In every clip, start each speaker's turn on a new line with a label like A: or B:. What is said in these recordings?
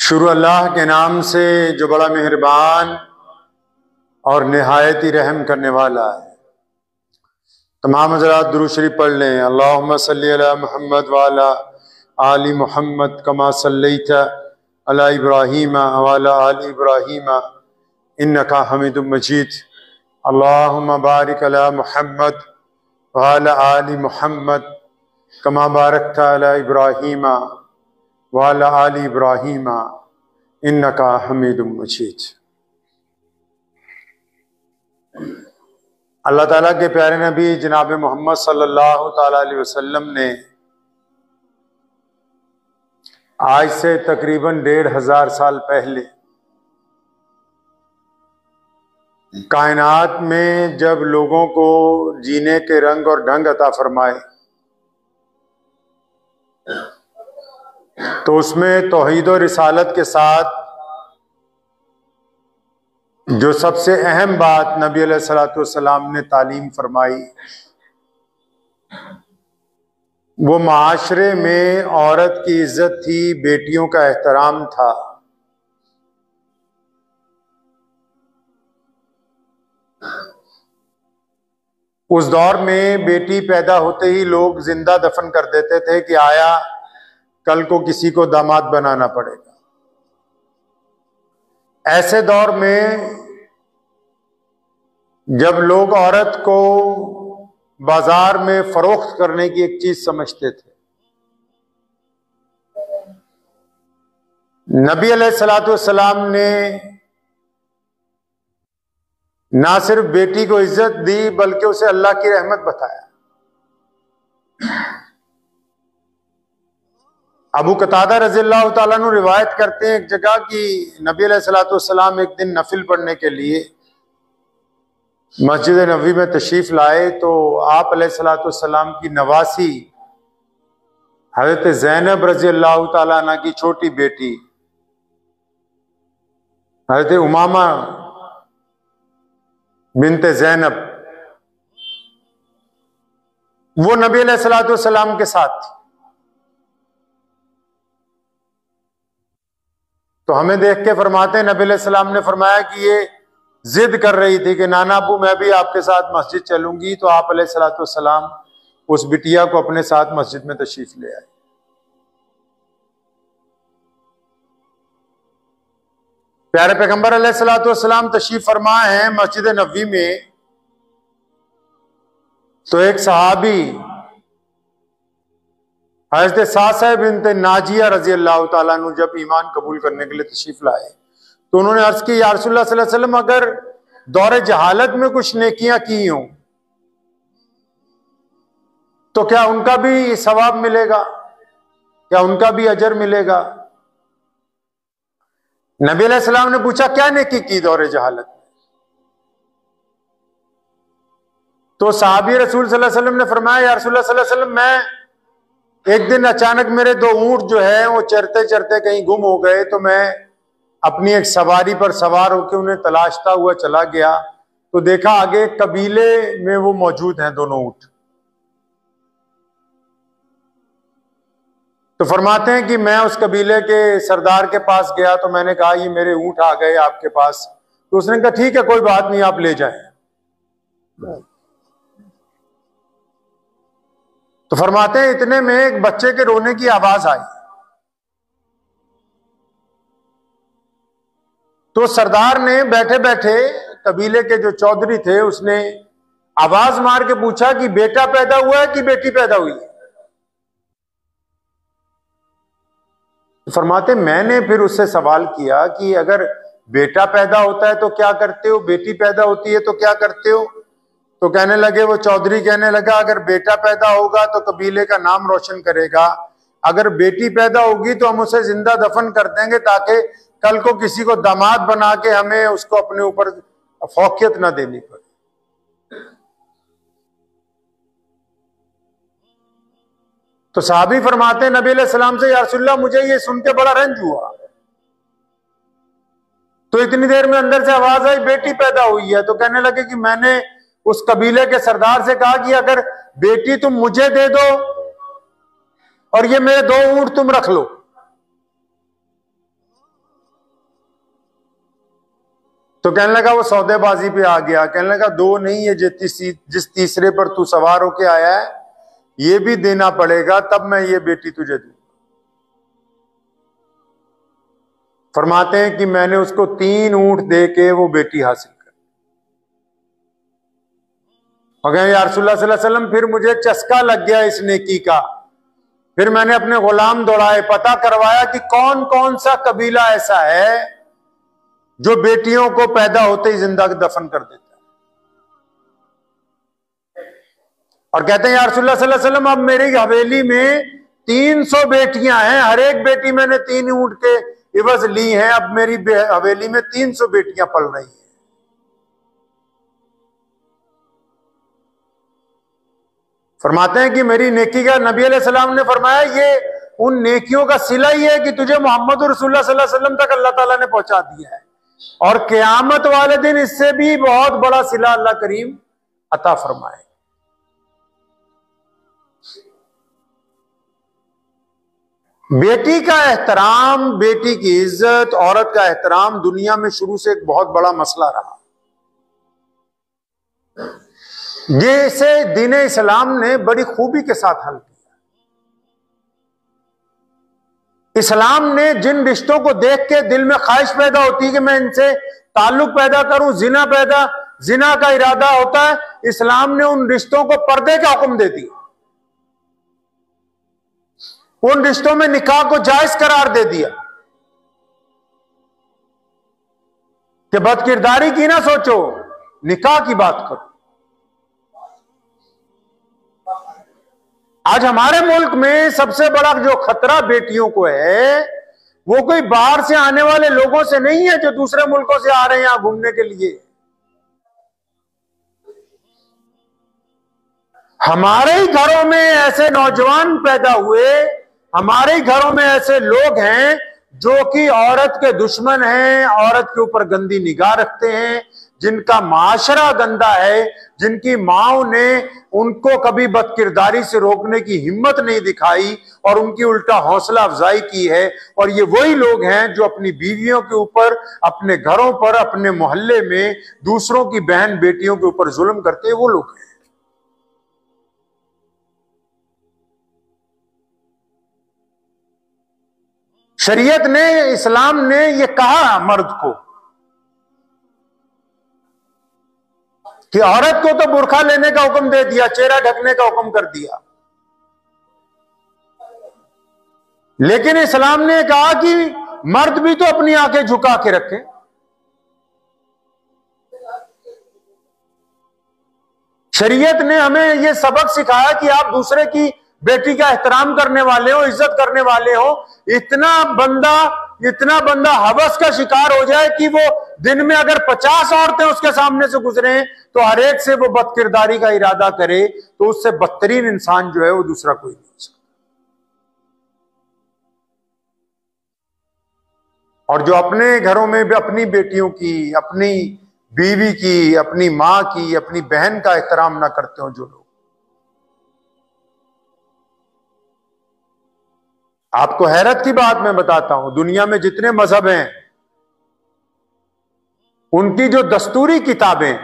A: शुरू अल्लाह के नाम से जो बड़ा मेहरबान और निहायत ही रहम करने वाला है। तमाम हज़रात दुरूद शरीफ पढ़ लें। अल्लाहुम्मा सल्ली अला मुहम्मद व अला आलि मुहम्मद कमा सल्लैता अला इब्राहीम व अला आलि इब्राहीम इन्नका हमीदुम मजीद। अल्लाहुम्मा बारिक अला मुहम्मद व अला आलि मुहम्मद कमा बारकता अला इब्राहीम व अला आलि इब्राहीम इन्नका हमीदुम मजीद। अल्लाह ताला के प्यारे नबी जनाब मोहम्मद सल्लल्लाहु ताला अलैहि वसल्लम ने आज से तकरीबन 1500 साल पहले कायनात में जब लोगों को जीने के रंग और ढंग अता फरमाए तो उसमें तौहीद और रिसालत के साथ जो सबसे अहम बात नबी अलैहिस्सलातु वस्सलाम ने तालीम फरमाई वो माशरे में औरत की इज्जत थी, बेटियों का एहतराम था। उस दौर में बेटी पैदा होते ही लोग जिंदा दफन कर देते थे कि आया कल को किसी को दामाद बनाना पड़ेगा। ऐसे दौर में जब लोग औरत को बाजार में फरोख्त करने की एक चीज समझते थे, नबी अलैहिस्सलातु वस्सलाम ने ना सिर्फ बेटी को इज्जत दी बल्कि उसे अल्लाह की रहमत बताया। अबू कतादा रज़ियल्लाहु ताला अन्हु रिवायत करते हैं एक जगह कि नबी अलैहिस्सलातु वस्सलाम एक दिन नफिल पढ़ने के लिए मस्जिद नबवी में तशरीफ लाए तो आप अलैहिस्सलातु वस्सलाम की नवासी हजरत ज़ैनब रज़ियल्लाहु ताला अन्हा की छोटी बेटी हजरत उमामा बिनते ज़ैनब वो नबी अलैहिस्सलातु वस्सलाम के साथ थी। तो हमें देख के फरमाते हैं नबी अलैहिस्सलाम ने फरमाया कि ये जिद कर रही थी कि नाना अबू मैं भी आपके साथ मस्जिद चलूंगी। तो आप अलैहिस्सलातु वस्सलाम उस बिटिया को अपने साथ मस्जिद में तशरीफ ले आए। प्यारे पैगंबर अलैहिस्सलातु वस्सलाम तशरीफ फरमा है मस्जिद नबवी में। तो एक सहाबी हज़रत सासा बिनते नाजिया रज़ियल्लाहु ताला अन्हु जब ईमान कबूल करने के लिए तशरीफ लाए तो उन्होंने अर्ज की या रसूलल्लाह सल्लल्लाहु अलैहि वसल्लम अगर दौरे जहालत में कुछ नेकियां की हों तो क्या उनका भी सवाब मिलेगा, क्या उनका भी अजर मिलेगा? नबी अलैहि सलाम ने पूछा क्या नेकी की दौरे जहालत में? तो सहाबी रसूल सल्लल्लाहु अलैहि वसल्लम ने फरमाया या रसूलल्लाह सल्लल्लाहु अलैहि वसल्लम मैं एक दिन अचानक मेरे 2 ऊंट जो है वो चरते चरते कहीं गुम हो गए तो मैं अपनी एक सवारी पर सवार होकर उन्हें तलाशता हुआ चला गया तो देखा आगे कबीले में वो मौजूद हैं दोनों ऊंट। तो फरमाते हैं कि मैं उस कबीले के सरदार के पास गया तो मैंने कहा ये मेरे ऊंट आ गए आपके पास। तो उसने कहा ठीक है कोई बात नहीं आप ले जाएं। तो फरमाते हैं इतने में एक बच्चे के रोने की आवाज आई। तो सरदार ने बैठे बैठे कबीले के जो चौधरी थे उसने आवाज मार के पूछा कि बेटा पैदा हुआ है कि बेटी पैदा हुई है? तो फरमाते मैंने फिर उससे सवाल किया कि अगर बेटा पैदा होता है तो क्या करते हो, बेटी पैदा होती है तो क्या करते हो? तो कहने लगे वो चौधरी कहने लगा अगर बेटा पैदा होगा तो कबीले का नाम रोशन करेगा, अगर बेटी पैदा होगी तो हम उसे जिंदा दफन कर देंगे ताकि कल को किसी को दामाद बना के हमें उसको अपने ऊपर फौकियत ना देनी पड़े। तो साहबी फरमाते नबी अलैहि सलाम से या रसूलल्लाह मुझे ये सुन के बड़ा रंज हुआ। तो इतनी देर में अंदर से आवाज आई बेटी पैदा हुई है। तो कहने लगे कि मैंने उस कबीले के सरदार से कहा कि अगर बेटी तुम मुझे दे दो और ये मेरे 2 ऊंट तुम रख लो। तो कहने लगा वो सौदेबाजी पे आ गया, कहने लगा दो नहीं है, जिस तीसरे पर तू सवार होके आया है ये भी देना पड़ेगा, तब मैं ये बेटी तुझे दूं। फरमाते हैं कि मैंने उसको 3 ऊंट दे के वो बेटी हासिल कर। और कहें या रसूलुल्लाह सल्लल्लाहु अलैहि वसल्लम फिर मुझे चस्का लग गया इस नेकी का, फिर मैंने अपने गुलाम दौड़ाए, पता करवाया कि कौन कौन सा कबीला ऐसा है जो बेटियों को पैदा होते ही जिंदा दफन कर देता है। और कहते हैं या रसूलुल्लाह सल्लल्लाहु अलैहि वसल्लम अब मेरी हवेली में 300 बेटियां हैं, हर एक बेटी मैंने 3 ऊंट के इवज ली हैं, अब मेरी हवेली में 300 बेटियां पल रही हैं। फरमाते हैं कि मेरी नेकी का नबी अलैहि सलाम ने फरमाया ये उन नेकियों का सिला ही है कि तुझे मोहम्मद रसूलुल्लाह सल्लल्लाहु अलैहि वसल्लम तक अल्लाह ताला ने पहुंचा दिया है, और क़यामत वाले दिन इससे भी बहुत बड़ा सिला अल्लाह करीम अता फरमाए। बेटी का एहतराम, बेटी की इज्जत, औरत का एहतराम दुनिया में शुरू से एक बहुत बड़ा मसला रहा, जिसे दीन इस्लाम ने बड़ी खूबी के साथ हल किया। इस्लाम ने जिन रिश्तों को देख के दिल में ख्वाहिश पैदा होती है कि मैं इनसे ताल्लुक पैदा करूं, जिना का इरादा होता है, इस्लाम ने उन रिश्तों को पर्दे का हुक्म दे दिया, उन रिश्तों में निकाह को जायज करार दे दिया कि बदकिरदारी की ना सोचो, निकाह की बात करो। आज हमारे मुल्क में सबसे बड़ा जो खतरा बेटियों को है वो कोई बाहर से आने वाले लोगों से नहीं है जो दूसरे मुल्कों से आ रहे हैं यहां घूमने के लिए। हमारे ही घरों में ऐसे नौजवान पैदा हुए, हमारे ही घरों में ऐसे लोग हैं जो कि औरत के दुश्मन हैं, औरत के ऊपर गंदी निगाह रखते हैं, जिनका माशरा गंदा है, जिनकी माओ ने उनको कभी बदकिरदारी से रोकने की हिम्मत नहीं दिखाई और उनकी उल्टा हौसला अफजाई की है। और ये वही लोग हैं जो अपनी बीवियों के ऊपर, अपने घरों पर, अपने मोहल्ले में दूसरों की बहन बेटियों के ऊपर जुल्म करते हैं, वो लोग हैं। शरीयत ने, इस्लाम ने ये कहा मर्द को कि औरत को तो बुर्का लेने का हुक्म दे दिया, चेहरा ढकने का हुक्म कर दिया, लेकिन इस्लाम ने कहा कि मर्द भी तो अपनी आंखें झुका के रखे। शरीयत ने हमें यह सबक सिखाया कि आप दूसरे की बेटी का एहतराम करने वाले हो, इज्जत करने वाले हो। इतना बंदा हवस का शिकार हो जाए कि वो दिन में अगर 50 औरतें उसके सामने से गुजरे तो हर एक से वो बदकिरदारी का इरादा करे, तो उससे बदतरीन इंसान जो है वो दूसरा कोई नहीं हो सकता। और जो अपने घरों में भी अपनी बेटियों की, अपनी बीवी की, अपनी मां की, अपनी बहन का एहतराम ना करते हो जो लोग, आपको हैरत की बात मैं बताता हूं, दुनिया में जितने मजहब हैं उनकी जो दस्तूरी किताबें,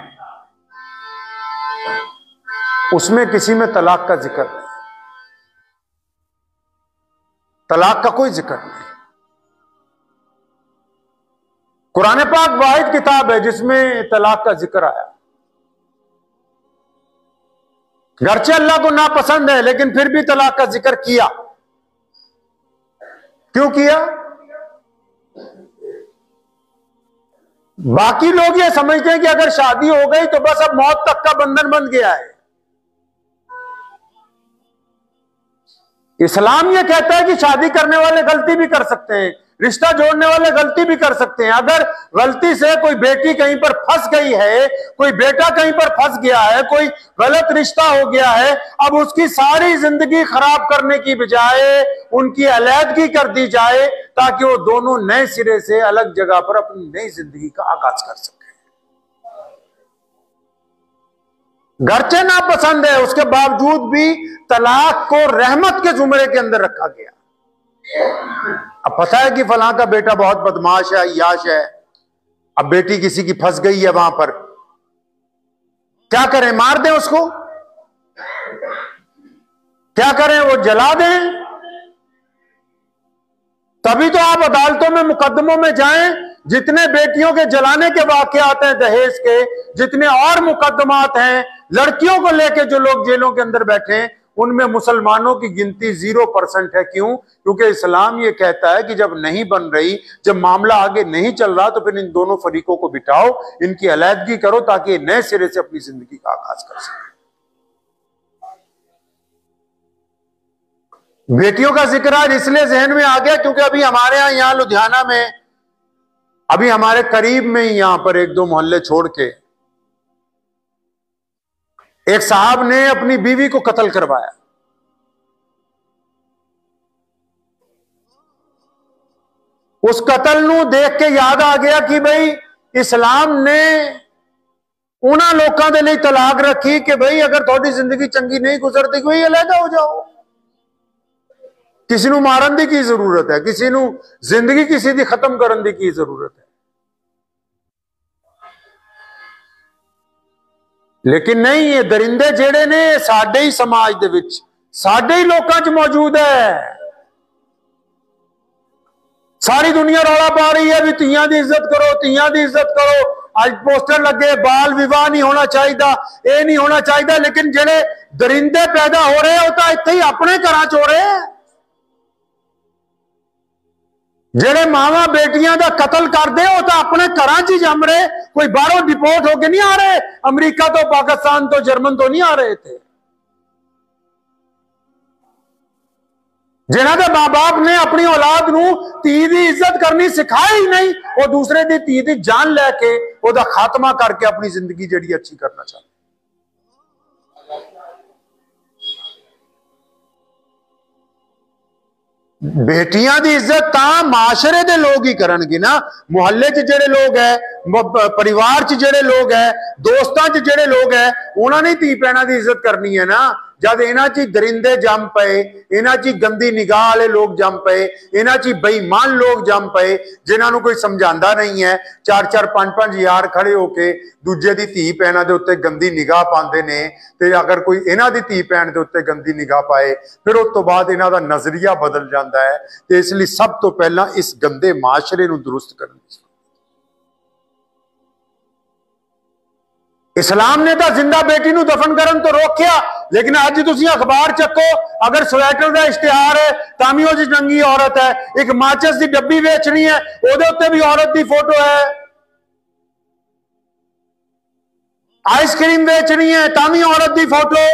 A: उसमें किसी में तलाक का जिक्र नहीं, तलाक का कोई जिक्र नहीं। कुरान पाक वाहिद किताब है जिसमें तलाक का जिक्र आया। गरचे अल्लाह को नापसंद है लेकिन फिर भी तलाक का जिक्र किया। क्यों किया? बाकी लोग ये समझते हैं कि अगर शादी हो गई तो बस अब मौत तक का बंधन बन गया है। इस्लाम ये कहता है कि शादी करने वाले गलती भी कर सकते हैं, रिश्ता जोड़ने वाले गलती भी कर सकते हैं। अगर गलती से कोई बेटी कहीं पर फंस गई है, कोई बेटा कहीं पर फंस गया है, कोई गलत रिश्ता हो गया है, अब उसकी सारी जिंदगी खराब करने की बजाय उनकी अलैदगी कर दी जाए ताकि वो दोनों नए सिरे से अलग जगह पर अपनी नई जिंदगी का आगाज कर सके। गरचे नापसंद है उसके बावजूद भी तलाक को रहमत के जुमरे के अंदर रखा गया। अब पता है कि फलां का बेटा बहुत बदमाश है, अय्याश है, अब बेटी किसी की फंस गई है वहां पर, क्या करें? मार दें उसको? क्या करें? वो जला दें? तभी तो आप अदालतों में मुकदमों में जाएं, जितने बेटियों के जलाने के वाकयात हैं दहेज के, जितने और मुकदमात हैं लड़कियों को लेकर जो लोग जेलों के अंदर बैठे हैं, उनमें मुसलमानों की गिनती 0% है। क्यों? क्योंकि इस्लाम ये कहता है कि जब नहीं बन रही, जब मामला आगे नहीं चल रहा, तो फिर इन दोनों फरीकों को बिठाओ, इनकी अलहदगी करो, ताकि नए सिरे से अपनी जिंदगी का आगाज कर सके। बेटियों का जिक्र आज इसलिए जहन में आ गया क्योंकि अभी हमारे यहां लुधियाना में, अभी हमारे करीब में ही यहां पर 1-2 मोहल्ले छोड़ के एक साहब ने अपनी बीवी को कत्ल करवाया। उस कत्ल नू देख के याद आ गया कि भाई इस्लाम ने उन्हां लोगों के लिए तलाक रखी कि भाई अगर थोड़ी जिंदगी चंगी नहीं गुजरती, कोई अलहदा हो जाओ। किसी नू मारन दी की जरूरत है? किसी नू जिंदगी किसी दी खत्म करन दी की जरूरत है? लेकिन नहीं, ये दरिंदे जेड़े ने साडे ही समाज दे विच, साडे ही लोकां च मौजूद है। सारी दुनिया रौला पा रही है भी तियां दी इज्जत करो, तियां दी इज्जत करो। आज पोस्टर लगे बाल विवाह नहीं होना चाहिए, ये नहीं होना चाहिए, लेकिन जेड़े दरिंदे पैदा हो रहे हो तो इत्थे ही अपने घरां च हो रहे हैं। जेड़े मावा बेटियां का कत्ल करते हो तो अपने घरां च ही जम रहे, कोई बाहरों डिपोर्ट होके नहीं आ रहे, अमेरिका तो, पाकिस्तान तो, जर्मन तो नहीं आ रहे थे। जिन्हां दे मां बाप ने अपनी औलाद नू धी दी इज्जत करनी सिखाई ही नहीं, वो दूसरे दी धी दी जान लैके ओदा खात्मा करके अपनी जिंदगी जिहड़ी अच्छी करना चाहते। बेटियां दी इज्जत तां माशरे दे लोग ही करनगे ना। मुहल्ले च जेड़े लोग है, परिवार च जेड़े लोग है, दोस्तां च जेड़े लोग है, उन्होंने धी भैणां दी इज्जत करनी है ना। जब इन्हां च दरिंदे जम पे, इन्हां च गंदी निगाह वाले लोग जम पे, इन्हां च बेईमान लोग जम पे, जिन्हां कोई समझांदा नहीं है, 4-4 5-5 यार खड़े होके दूजे दी धी भैणां दे उत्ते गंदी निगाह पांदे ने। ते अगर कोई इन्हां दी धी भैण दे उत्ते गंदी निगाह पाए, फिर उस तो बाद इन्हां दा नजरिया बदल जाता है। तो इसलिए सब तो पहला इस गंदे माशरे नूं दुरुस्त करना। इस्लाम ने तो जिंदा बेटी नूं दफन करन तो रोकिया, लेकिन अज तुसीं अखबार चको, अगर स्वेटर का इश्तिहार है तां भी नंगी औरत है, एक माचिस की डब्बी बेचनी है उहदे उत्ते भी औरत की फोटो है, आइसक्रीम बेचनी है तां भी औरत की फोटो,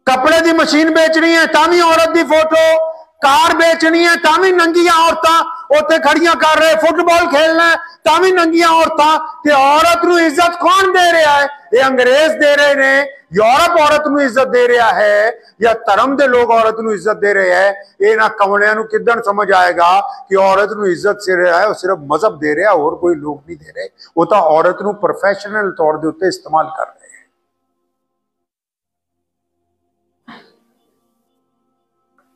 A: कपड़े की मशीन बेचनी है तां भी औरत की फोटो, कार बेचनी है तां भी नंगियां औरतां उत्ते खड़ियां कर रहे, फुटबॉल खेलना है तां भी नंगियां औरतां। ते औरत नूं इज्जत कौन दे रहा है? ये अंग्रेज दे रहे ने, यूरोप औरत नूं इज्जत दे रहा है, या धर्म के लोग औरत नूं इज्जत दे रहे हैं? ये ना कमलियां नूं किदन समझ आएगा कि औरत नूं इज्जत से रहा है, वो सिर्फ मजहब दे रहा है, और कोई लोग नहीं दे रहे। वो तो औरत नूं प्रोफेशनल तौर के उत्ते इस्तेमाल कर रहे हैं।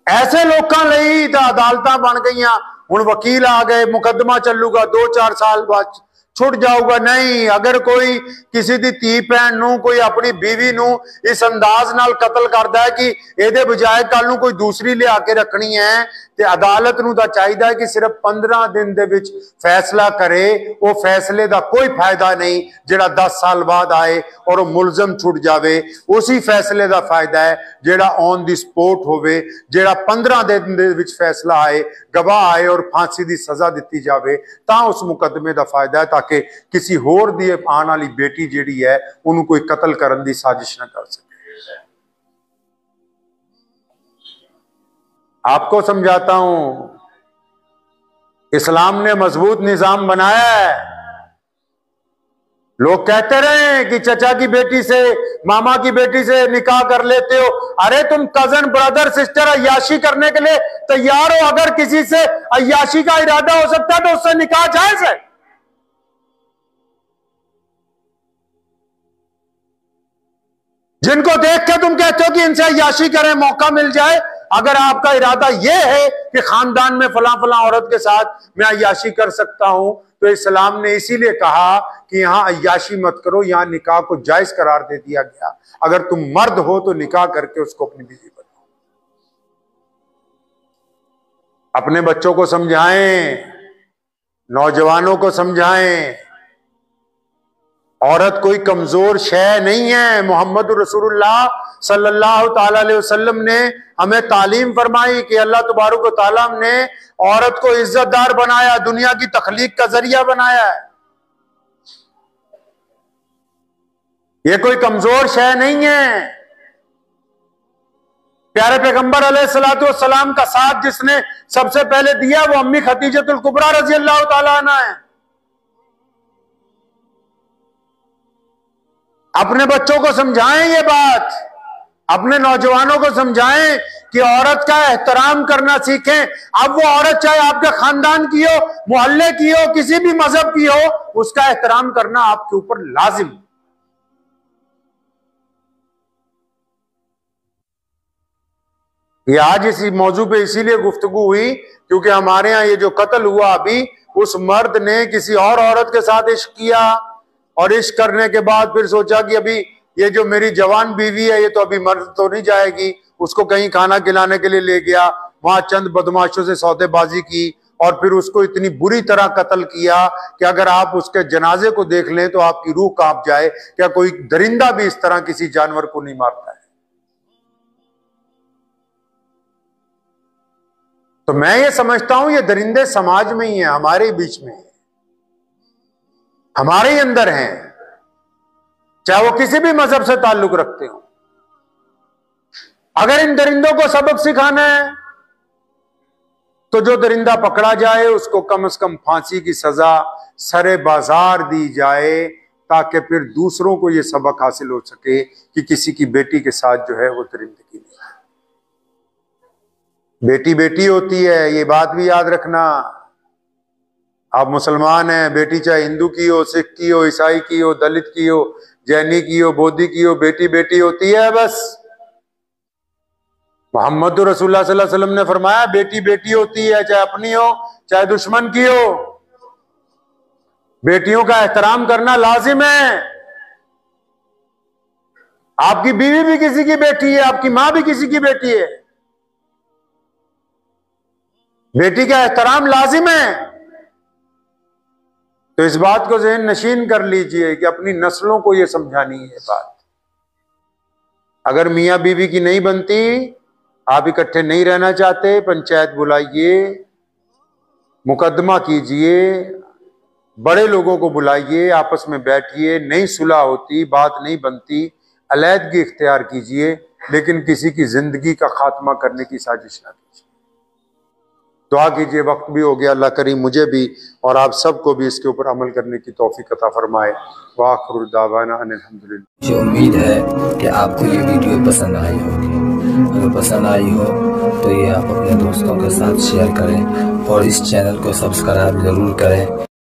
A: ऐसे लोगों लई तो अदालतां बन गई, हुण वकील आ गए, मुकदमा चलूगा, 2-4 साल बाद छुट जाऊगा। नहीं, अगर कोई किसी दी धी भैन नूं, कोई अपनी बीवी नूं इस अंदाज नाल कतल करदा है कि इहदे बजाय कल नूं कोई दूसरी लिया के रखनी है, ते अदालत नूं तां चाहीदा है कि सिर्फ 15 दिन दे विच फैसला करे। वो फैसले का कोई फायदा नहीं जिहड़ा 10 साल बाद आए और वो मुलजम छुट जाए। उसी फैसले का फायदा है जिहड़ा ऑन दी स्पॉट होवे, जिहड़ा 15 दिन दे विच फैसला आए, गवाह आए और फांसी की सजा दी जाए, तां उस मुकदमे का फायदा है, ताकि किसी होर दी आने वाली बेटी जिहड़ी है उन्होंने कोई कतल करने की साजिश न कर सके। आपको समझाता हूं, इस्लाम ने मजबूत निजाम बनाया है। लोग कहते रहे कि चचा की बेटी से, मामा की बेटी से निकाह कर लेते हो। अरे तुम कजन, ब्रदर, सिस्टर अय्याशी करने के लिए तैयार हो। अगर किसी से अय्याशी का इरादा हो सकता है तो उससे निकाह जायज है। जिनको देख के तुम कहते हो कि इनसे अय्याशी करें, मौका मिल जाए, अगर आपका इरादा यह है कि खानदान में फला फला औरत के साथ मैं अय्याशी कर सकता हूं, तो इस्लाम ने इसीलिए कहा कि यहां अय्याशी मत करो, यहां निकाह को जायज करार दे दिया गया। अगर तुम मर्द हो तो निकाह करके उसको अपनी बीवी बनाओ। अपने बच्चों को समझाएं, नौजवानों को समझाएं, औरत कोई कमजोर शय नहीं है। मोहम्मद रसूलुल्लाह सल्लल्लाहु ताला अलैहि वसल्लम ने हमें तालीम फरमाई कि अल्लाह तबारक व तआला ने औरत को इज्जतदार बनाया, दुनिया की तखलीक का जरिया बनाया है। ये कोई कमजोर शय नहीं है। प्यारे पैगंबर अलैहिस्सलातु वस्सलाम का साथ जिसने सबसे पहले दिया वो अम्मी खदीजतुल कुबरा रजी अल्लाह ताला अन्हा है। अपने बच्चों को समझाएं ये बात, अपने नौजवानों को समझाएं कि औरत का एहतराम करना सीखें। अब वो औरत चाहे आपके खानदान की हो, मोहल्ले की हो, किसी भी मजहब की हो, उसका एहतराम करना आपके ऊपर लाजिम। ये आज इसी मौजू पे इसीलिए गुफ्तगू हुई क्योंकि हमारे यहाँ ये जो कत्ल हुआ अभी, उस मर्द ने किसी और औरत के साथ इश्क किया और इश्क करने के बाद फिर सोचा कि अभी ये जो मेरी जवान बीवी है ये तो अभी मर तो नहीं जाएगी, उसको कहीं खाना खिलाने के लिए ले गया, वहां चंद बदमाशों से सौदेबाजी की और फिर उसको इतनी बुरी तरह कत्ल किया कि अगर आप उसके जनाजे को देख लें तो आपकी रूह कांप जाए। क्या कोई दरिंदा भी इस तरह किसी जानवर को नहीं मारता है? तो मैं ये समझता हूं ये दरिंदे समाज में ही है, हमारे बीच में है, हमारे ही अंदर हैं, चाहे वो किसी भी मजहब से ताल्लुक रखते हो। अगर इन दरिंदों को सबक सिखाना है तो जो दरिंदा पकड़ा जाए उसको कम से कम फांसी की सजा सरे बाजार दी जाए, ताकि फिर दूसरों को यह सबक हासिल हो सके कि किसी की बेटी के साथ जो है वो दरिंदगी नहीं है। बेटी बेटी होती है, ये बात भी याद रखना। आप मुसलमान हैं, बेटी चाहे हिंदू की हो, सिख की हो, ईसाई की हो, दलित की हो, जैनी की हो, बौद्धी की हो, बेटी बेटी होती है बस। मोहम्मद रसूलुल्लाह सल्लल्लाहु अलैहि वसल्लम ने फरमाया बेटी बेटी होती है, चाहे अपनी हो चाहे दुश्मन की हो। बेटियों का एहतराम करना लाजिम है। आपकी बीवी भी किसी की बेटी है, आपकी मां भी किसी की बेटी है। बेटी का एहतराम लाजिम है। तो इस बात को ज़हन नशीन कर लीजिए कि अपनी नस्लों को यह समझानी है बात। अगर मियां बीवी की नहीं बनती, आप इकट्ठे नहीं रहना चाहते, पंचायत बुलाइए, मुकदमा कीजिए, बड़े लोगों को बुलाइए, आपस में बैठिए, नहीं सुलह होती, बात नहीं बनती, अलहदगी इख्तियार कीजिए, लेकिन किसी की जिंदगी का खात्मा करने की साजिश ना कीजिए। दुआ कीजिए, वक्त भी हो गया। अल्लाह करीम मुझे भी और आप सबको भी इसके ऊपर अमल करने की तौफीक अता फरमाए। वाखिरु दावाना अनिल हम्दुलिल्लाह।
B: मुझे उम्मीद है कि आपको ये वीडियो पसंद आई होगी। अगर पसंद आई हो तो ये आप अपने दोस्तों के साथ शेयर करें और इस चैनल को सब्सक्राइब जरूर करें।